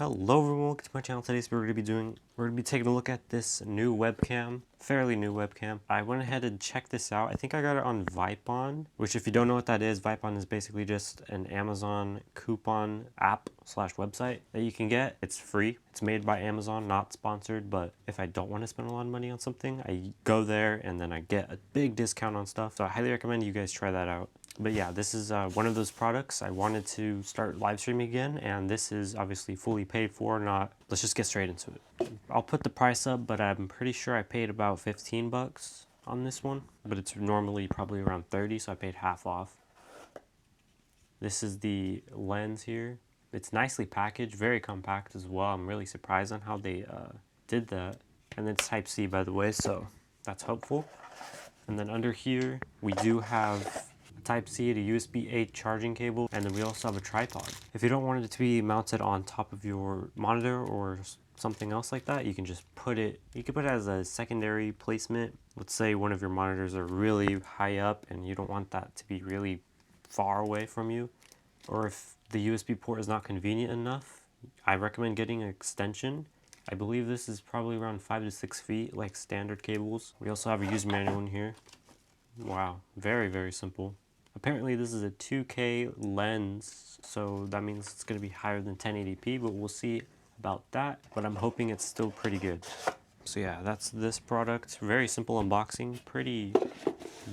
Hello everyone, welcome to my channel. Today we're going to be taking a look at this new webcam, fairly new webcam. I went ahead and checked this out. I think I got it on Vipon, which if you don't know what that is, Vipon is basically just an Amazon coupon app slash website that you can get. It's free. It's made by Amazon, not sponsored, but if I don't want to spend a lot of money on something, I go there and then I get a big discount on stuff. So I highly recommend you guys try that out. But yeah, this is one of those products. I wanted to start live streaming again, and this is obviously fully paid for, not, let's just get straight into it. I'll put the price up, but I'm pretty sure I paid about 15 bucks on this one, but it's normally probably around 30, so I paid half off. This is the lens here. It's nicely packaged, very compact as well. I'm really surprised on how they did that. And it's Type-C, by the way, so that's helpful. And then under here, we do have Type-C to USB-A charging cable, and then we also have a tripod. If you don't want it to be mounted on top of your monitor or something else like that, you can just put it, you can put it as a secondary placement. Let's say one of your monitors are really high up and you don't want that to be really far away from you, or if the USB port is not convenient enough, I recommend getting an extension. I believe this is probably around 5 to 6 feet, like standard cables. We also have a user manual in here. Wow, very, very simple. Apparently this is a 2K lens, so that means it's going to be higher than 1080p, but we'll see about that. But I'm hoping it's still pretty good. So yeah, that's this product. Very simple unboxing, pretty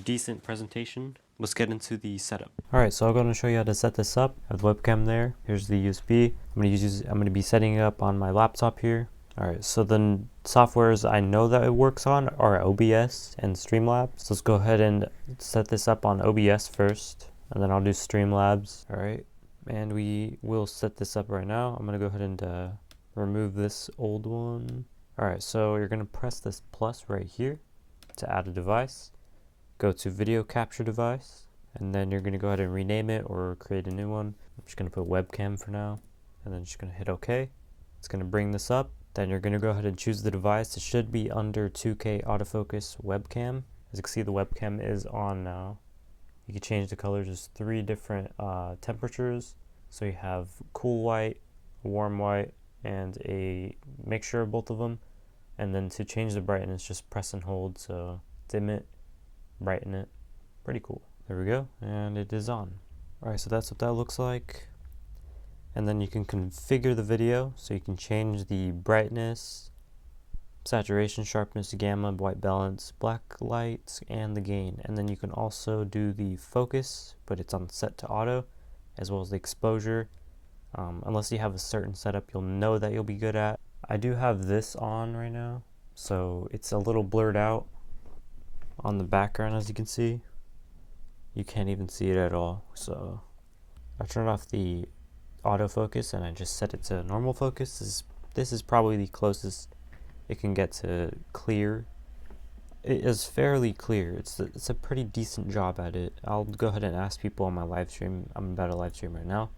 decent presentation. Let's get into the setup. Alright, so I'm going to show you how to set this up. I have the webcam there. Here's the USB. I'm going to be setting it up on my laptop here. Alright, so the softwares I know that it works on are OBS and Streamlabs. So let's go ahead and set this up on OBS first, and then I'll do Streamlabs. Alright, and we will set this up right now. I'm going to go ahead and remove this old one. Alright, so you're going to press this plus right here to add a device. Go to video capture device, and then you're going to go ahead and rename it or create a new one. I'm just going to put webcam for now, and then just going to hit OK. It's going to bring this up. Then you're going to go ahead and choose the device. It should be under 2K autofocus webcam. As you can see, the webcam is on now. You can change the colors. There's 3 different temperatures. So you have cool white, warm white, and a mixture of both of them. And then to change the brightness, just press and hold. So dim it, brighten it. Pretty cool. There we go. And it is on. Alright, so that's what that looks like. And then you can configure the video, so you can change the brightness, saturation, sharpness, gamma, white balance, black light, and the gain. And then you can also do the focus, but it's on set to auto, as well as the exposure. Unless you have a certain setup you'll know that you'll be good at. I do have this on right now, so it's a little blurred out on the background, as you can see. You can't even see it at all, so I turned off the autofocus and I just set it to normal focus. This is probably the closest it can get to clear. It is fairly clear. It's a pretty decent job at it. I'll go ahead and ask people on my live stream. I'm about to live stream right now.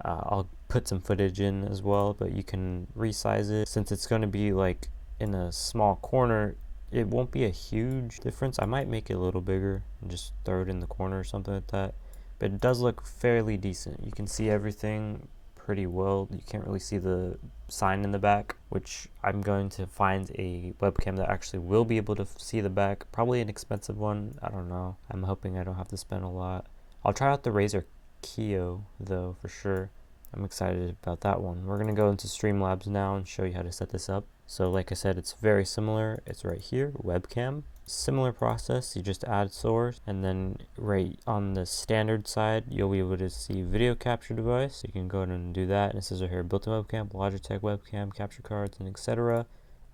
I'll put some footage in as well, but you can resize it. Since it's going to be like in a small corner, it won't be a huge difference. I might make it a little bigger and just throw it in the corner or something like that. But it does look fairly decent. You can see everything pretty well. You can't really see the sign in the back, which I'm going to find a webcam that actually will be able to see the back. Probably an expensive one. I don't know. I'm hoping I don't have to spend a lot. I'll try out the Razer Kio though, for sure. I'm excited about that one. We're going to go into Streamlabs now and show you how to set this up. So like I said, it's very similar. It's right here, webcam. Similar process, you just add source, and then right on the standard side, you'll be able to see video capture device. You can go ahead and do that. And it says right here, built-in webcam, Logitech webcam, capture cards, and etc.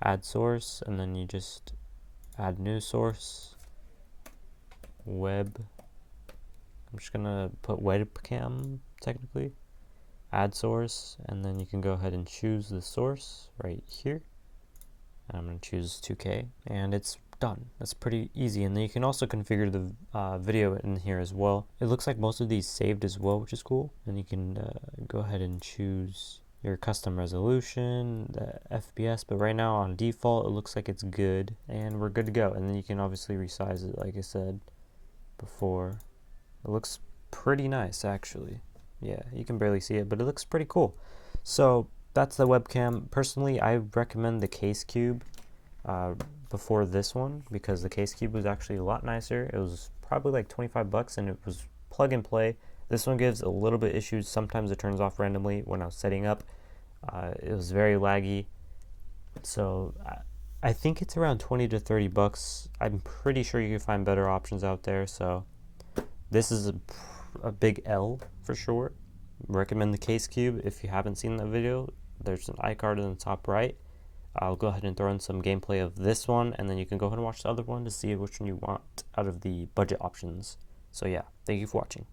Add source, and then you just add new source, web. I'm just gonna put webcam technically. Add source, and then you can go ahead and choose the source right here. And I'm gonna choose 2K, and it's done. That's pretty easy. And then you can also configure the video in here as well. It looks like most of these saved as well, which is cool. And you can go ahead and choose your custom resolution, the FPS, but right now on default it looks like it's good and we're good to go. And then you can obviously resize it like I said before. It looks pretty nice actually. Yeah, you can barely see it, but it looks pretty cool. So that's the webcam. Personally, I recommend the Case Cube before this one because the Case Cube was actually a lot nicer. It was probably like 25 bucks and it was plug and play. This one gives a little bit issues. Sometimes it turns off randomly when I was setting up. It was very laggy. So I think it's around 20 to 30 bucks. I'm pretty sure you can find better options out there. So this is a big L for sure. Recommend the Case Cube. If you haven't seen that video, there's an iCard in the top right. I'll go ahead and throw in some gameplay of this one, and then you can go ahead and watch the other one to see which one you want out of the budget options. So yeah, thank you for watching.